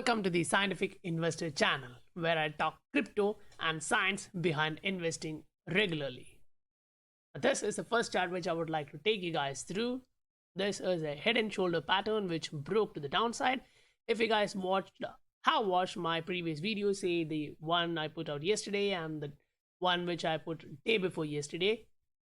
Welcome to the Scientific Investor channel, where I talk crypto and science behind investing regularly. This is the first chart which I would like to take you guys through. This is a head and shoulder pattern which broke to the downside. If you guys have watched my previous videos, say the one I put out yesterday and the one which I put day before yesterday,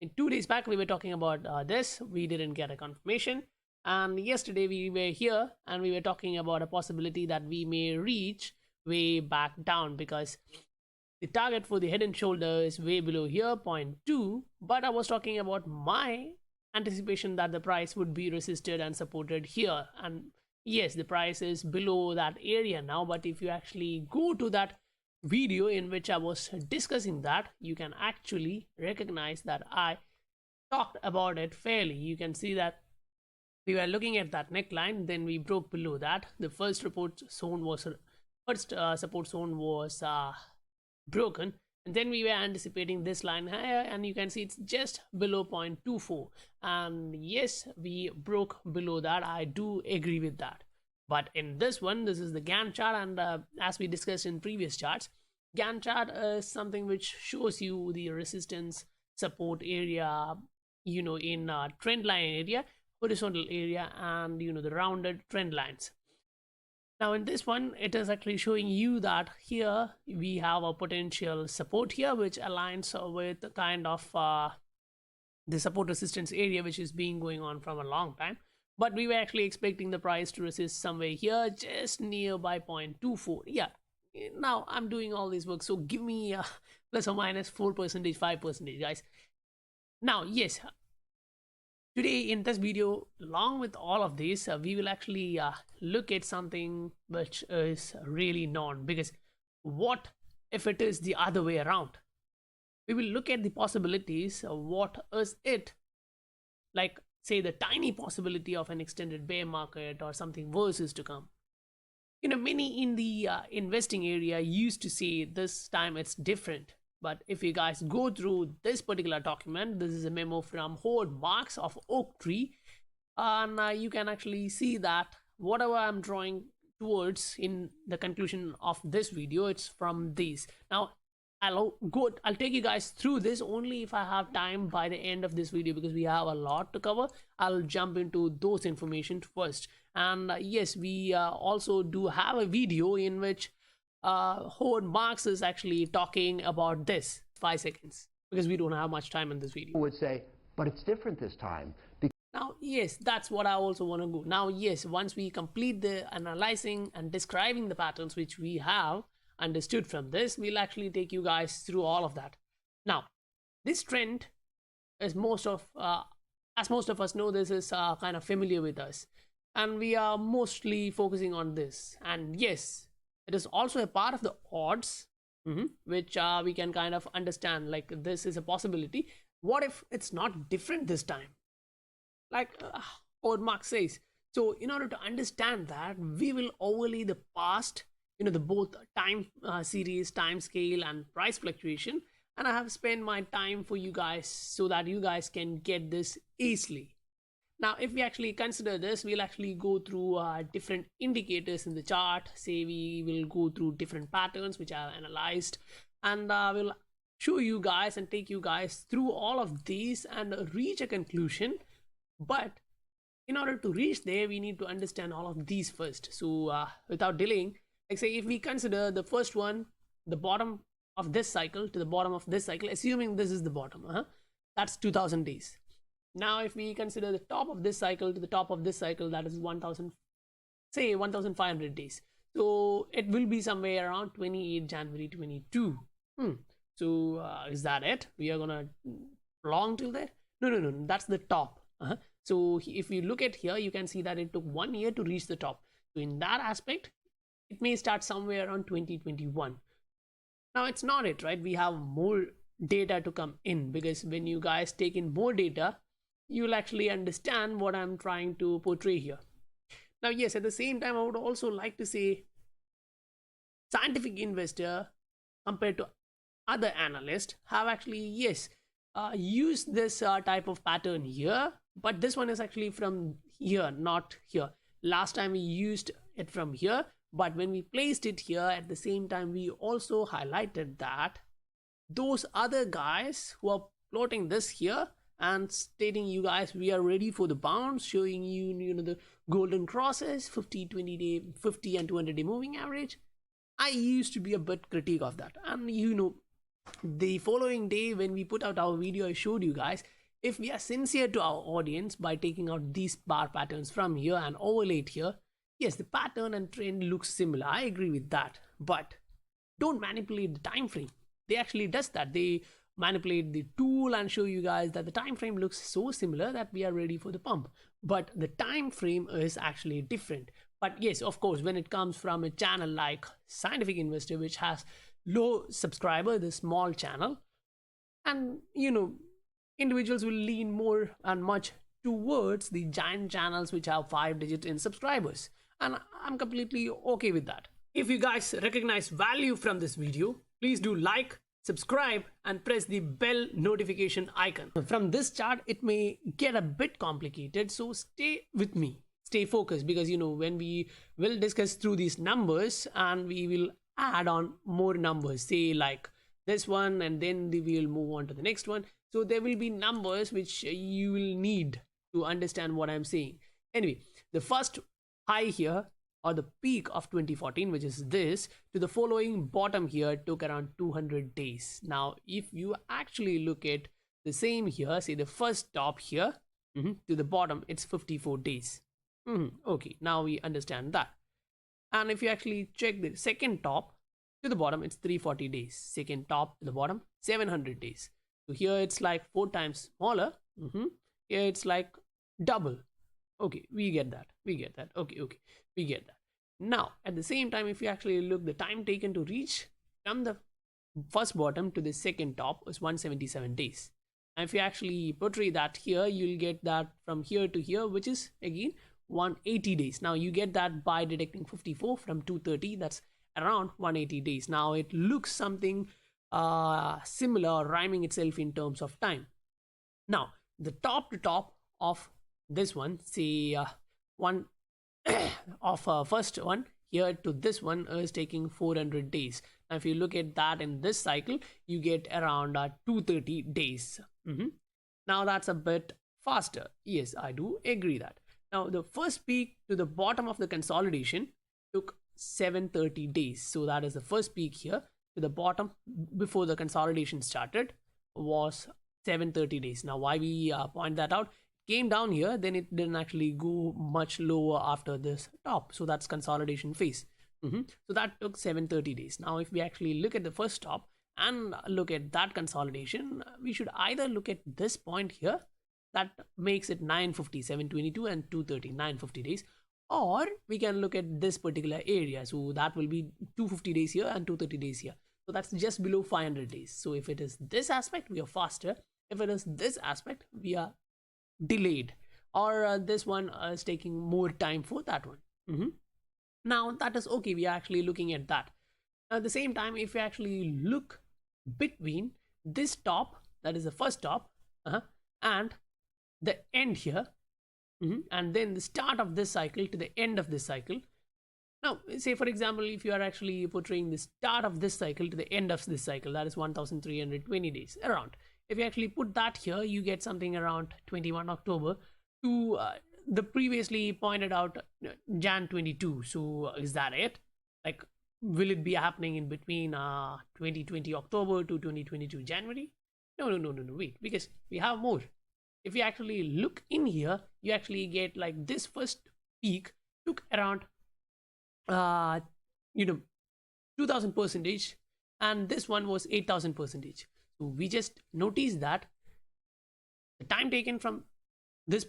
in 2 days back we were talking about this. We didn't get a confirmation. And yesterday we were here and we were talking about a possibility that we may reach way back down, because the target for the head and shoulder is way below here, 0.2. But I was talking about my anticipation that the price would be resisted and supported here. And yes, the price is below that area now. But if you actually go to that video in which I was discussing that, you can actually recognize that I talked about it fairly. You can see that we were looking at that neckline, then we broke below that. The first support zone was broken, and then we were anticipating this line higher, and you can see it's just below 0.24. And yes, we broke below that. I do agree with that. But in this one, this is the Gantt chart, and as we discussed in previous charts, Gantt chart is something which shows you the resistance support area, in trend line area, horizontal area, and the rounded trend lines. Now in this one, it is actually showing you that here we have a potential support here which aligns with the kind of the support resistance area which is being going on from a long time. But we were actually expecting the price to resist somewhere here just nearby 0.24. Yeah, now I'm doing all this work, so give me plus or minus 4%, 5%, guys. Now yes, today in this video, along with all of this, we will actually look at something which is really known. Because what if it is the other way around? We will look at the possibilities. What is it? Like, say, the tiny possibility of an extended bear market or something worse is to come. Many in the investing area used to say this time it's different. But if you guys go through this particular document, this is a memo from Howard Marks of Oaktree, and you can actually see that whatever I'm drawing towards in the conclusion of this video, it's from these. Now I'll take you guys through this only if I have time by the end of this video, because we have a lot to cover. I'll jump into those information first. And yes, we also do have a video in which Howard Marks is actually talking about this. 5 seconds, because we don't have much time in this video. Would say, but it's different this time. Now yes, that's what I also want to go. Now yes, once we complete the analyzing and describing the patterns which we have understood from this, we'll actually take you guys through all of that. Now this trend is as most of us know, this is kind of familiar with us, and we are mostly focusing on this. And yes, it is also a part of the odds, which we can kind of understand, like this is a possibility. What if it's not different this time? Like Howard Marks says. So in order to understand that, we will overlay the past, the both time series, time scale, and price fluctuation. And I have spent my time for you guys so that you guys can get this easily. Now, if we actually consider this, we'll actually go through different indicators in the chart. Say we will go through different patterns which I've analyzed, and we'll show you guys and take you guys through all of these and reach a conclusion. But in order to reach there, we need to understand all of these first. So without delaying, like say if we consider the first one, the bottom of this cycle to the bottom of this cycle, assuming this is the bottom, that's 2000 days. Now if we consider the top of this cycle to the top of this cycle, that is 1500 days. So it will be somewhere around 28 January 22. So is that it? We are gonna long till there? No, that's the top. So if you look at here, you can see that it took 1 year to reach the top. So in that aspect, it may start somewhere around 2021. Now it's not it, right? We have more data to come in, because when you guys take in more data, you'll actually understand what I'm trying to portray here. Now yes, at the same time, I would also like to say scientific investor compared to other analysts have actually used this type of pattern here, but this one is actually from here, not here. Last time we used it from here, But when we placed it here, at the same time we also highlighted that those other guys who are plotting this here and stating, you guys, we are ready for the bounce, showing you know, the golden crosses, 50, 20 day, 50 and 200 day moving average. I used to be a bit critique of that. And you know, the following day when we put out our video, I showed you guys, if we are sincere to our audience by taking out these bar patterns from here and overlay it here, yes, the pattern and trend looks similar. I agree with that. But don't manipulate the time frame. They actually does that. They manipulate the tool and show you guys that the time frame looks so similar that we are ready for the pump, but the time frame is actually different. But yes, of course, when it comes from a channel like Scientific Investor, which has low subscriber, the small channel, and you know, individuals will lean more and much towards the giant channels which have 5 digits in subscribers, and I'm completely okay with that. If you guys recognize value from this video, please do like, subscribe and press the bell notification icon. From this chart, it may get a bit complicated, so stay with me, stay focused, because you know, when we will discuss through these numbers and we will add on more numbers, say like this one, and then we will move on to the next one. So there will be numbers which you will need to understand what I'm saying. Anyway, the first high here, or the peak of 2014, which is this, to the following bottom here took around 200 days. Now, if you actually look at the same here, say the first top here to the bottom, it's 54 days. Okay, now we understand that. And if you actually check the second top to the bottom, it's 340 days. Second top to the bottom, 700 days. So here it's like 4 times smaller. Here it's like double. Okay, we get that. We get that. Okay, we get that. Now, at the same time, if you actually look, the time taken to reach from the first bottom to the second top is 177 days. And if you actually portray that here, you'll get that from here to here, which is again 180 days. Now you get that by deducting 54 from 230, that's around 180 days. Now it looks something similar, rhyming itself in terms of time. Now the top to top of this one, say one of first one here to this one is taking 400 days. Now if you look at that in this cycle, you get around 230 days. Now that's a bit faster. Yes, I do agree that. Now the first peak to the bottom of the consolidation took 730 days. So that is the first peak here to the bottom before the consolidation started was 730 days. Now why we point that out, came down here, then it didn't actually go much lower after this top, so that's consolidation phase. So that took 730 days. Now if we actually look at the first top and look at that consolidation, we should either look at this point here, that makes it 950, 722 and 230, 950 days, or we can look at this particular area, so that will be 250 days here and 230 days here, so that's just below 500 days. So if it is this aspect, we are faster. If it is this aspect, we are delayed, or this one is taking more time for that one. Now that is okay, we are actually looking at that. At the same time, if you actually look between this top, that is the first top, and the end here, and then the start of this cycle to the end of this cycle. Now say for example, if you are actually portraying the start of this cycle to the end of this cycle, that is 1320 days around. If you actually put that here, you get something around 21 October to the previously pointed out Jan 22. So is that it? Like, will it be happening in between 2020 October to 2022 January? No, wait, because we have more. If you actually look in here, you actually get like this first peak took around 2000%, and this one was 8000%. So we just noticed that the time taken from this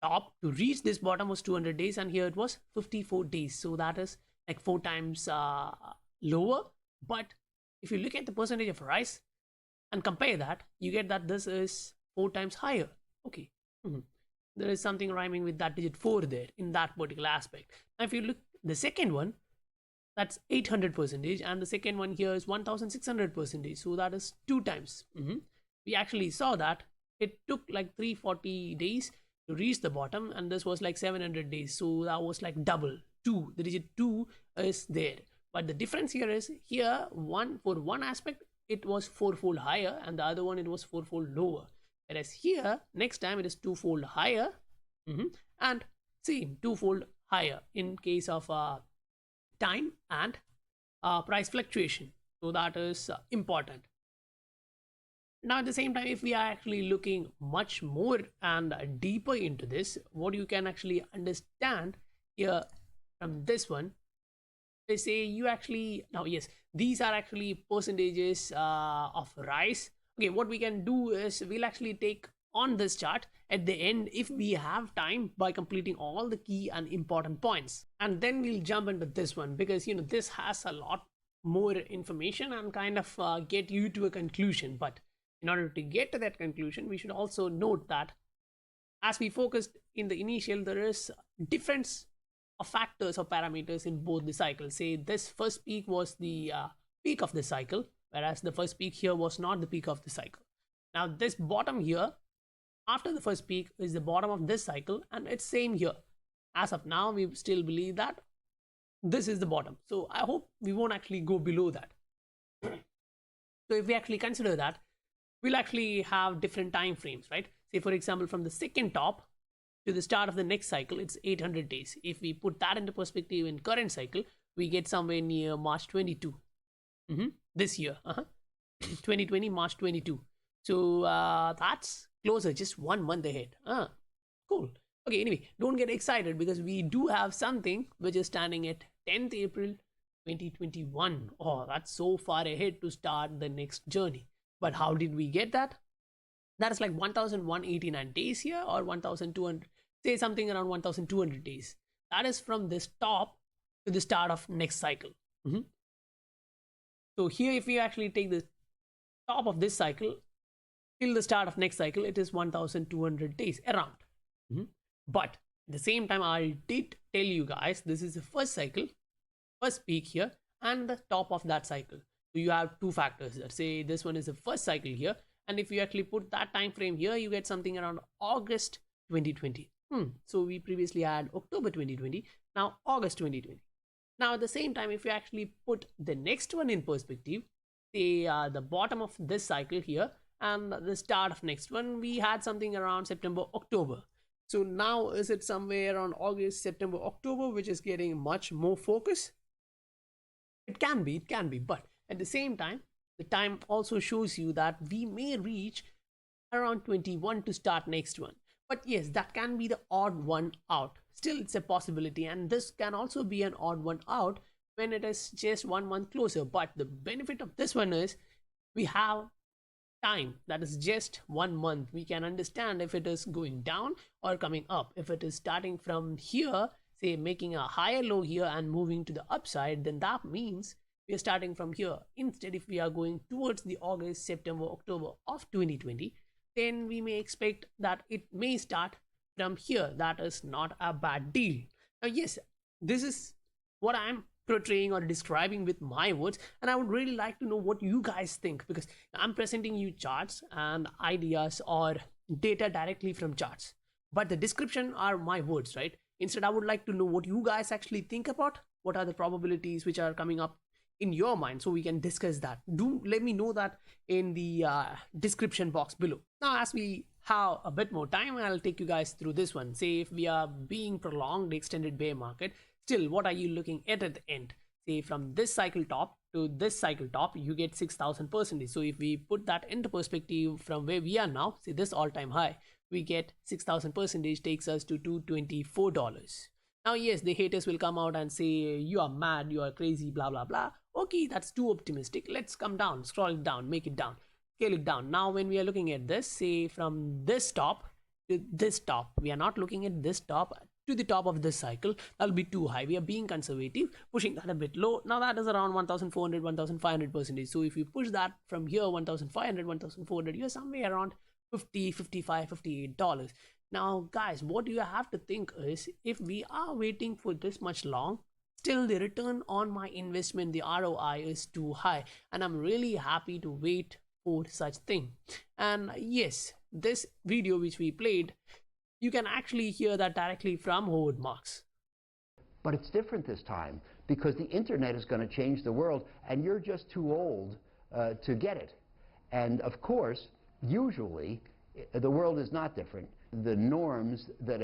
top to reach this bottom was 200 days, and here it was 54 days. So that is like 4 times lower. But if you look at the percentage of rise and compare that, you get that this is 4 times higher. Okay, there is something rhyming with that digit 4 there in that particular aspect. Now if you look the second one, that's 800%, and the second one here is 1600%, so that is 2 times. We actually saw that it took like 340 days to reach the bottom, and this was like 700 days, so that was like double, 2, the digit 2 is there. But the difference here is, here for one aspect it was fourfold higher, and the other one it was fourfold lower. Whereas here next time it is twofold higher, and same twofold higher in case of time and price fluctuation. So that is important. Now at the same time, if we are actually looking much more and deeper into this, what you can actually understand here from this one, they say you actually, now yes, these are actually percentages of rise. Okay, what we can do is we'll actually take on this chart at the end if we have time by completing all the key and important points, and then we'll jump into this one, because this has a lot more information and kind of get you to a conclusion. But in order to get to that conclusion, we should also note that as we focused in the initial, there is difference of factors or parameters in both the cycles. Say this first peak was the peak of the cycle, whereas the first peak here was not the peak of the cycle. Now this bottom here after the first peak is the bottom of this cycle, and it's same here. As of now, we still believe that this is the bottom. So I hope we won't actually go below that. So if we actually consider that, we'll actually have different time frames, right? Say for example, from the second top to the start of the next cycle, it's 800 days. If we put that into perspective in current cycle, we get somewhere near March 22 this year, 2020 March 22. So that's closer, just 1 month ahead. Cool. Okay, anyway, don't get excited, because we do have something which is standing at 10th April 2021. Oh, that's so far ahead to start the next journey. But how did we get that? That is like 1189 days here, or 1200, say something around 1200 days. That is from this top to the start of next cycle. So here, if we actually take the top of this cycle till the start of next cycle, it is 1200 days around. But at the same time, I did tell you guys, this is the first cycle, first peak here, and the top of that cycle. So you have two factors there. Say this one is the first cycle here, and if you actually put that time frame here, you get something around August 2020. So we previously had October 2020, now August 2020. Now at the same time, if you actually put the next one in perspective, say the bottom of this cycle here and the start of next one, we had something around September, October. So now is it somewhere around August, September, October, which is getting much more focus? It can be, but at the same time, the time also shows you that we may reach around 21 to start next one. But yes, that can be the odd one out. Still, it's a possibility, and this can also be an odd one out when it is just 1 month closer. But the benefit of this one is we have time that is just 1 month. We can understand if it is going down or coming up. If it is starting from here, say making a higher low here and moving to the upside, then that means we are starting from here. Instead, if we are going towards the August, September, October of 2020, then we may expect that it may start from here. That is not a bad deal. Now yes, this is what I'm portraying or describing with my words, and I would really like to know what you guys think, because I'm presenting you charts and ideas or data directly from charts, but the description are my words, right? Instead, I would like to know what you guys actually think about, what are the probabilities which are coming up in your mind, so we can discuss that. Do let me know that in the description box below. Now as we have a bit more time, I'll take you guys through this one. Say if we are being prolonged extended bear market, still what are you looking at the end? Say from this cycle top to this cycle top, you get 6,000%. So if we put that into perspective from where we are now, say this all-time high, we get 6,000% takes us to $224. Now yes, the haters will come out and say you are mad, you are crazy, blah blah blah. Okay, that's too optimistic. Let's come down, scroll it down, make it down, scale it down. Now when we are looking at this, say from this top to this top, we are not looking at this top to the top of this cycle. That'll be too high. We are being conservative, pushing that a bit low. Now that is around 1,400, 1,500%. So if you push that from here, 1,500, 1,400, you're somewhere around 50, 55, $58. Now guys, what you have to think is, if we are waiting for this much long, still the return on my investment, the ROI is too high, and I'm really happy to wait for such thing. And yes, this video which we played, you can actually hear that directly from Howard Marks. But it's different this time because the internet is going to change the world, and you're just too old to get it. And of course, usually, the world is not different. The norms that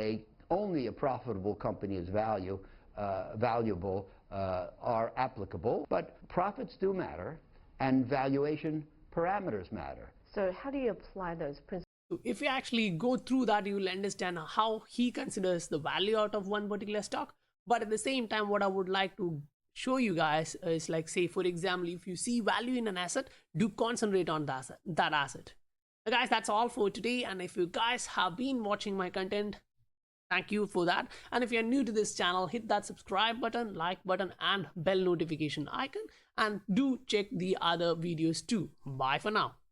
only a profitable company is valuable are applicable, but profits do matter, and valuation parameters matter. So how do you apply those principles? So if you actually go through that, you will understand how he considers the value out of one particular stock. But at the same time, what I would like to show you guys is, like, say for example, if you see value in an asset, do concentrate on that asset. So guys, that's all for today. And if you guys have been watching my content, thank you for that. And if you're new to this channel, hit that subscribe button, like button, and bell notification icon, and do check the other videos too. Bye for now.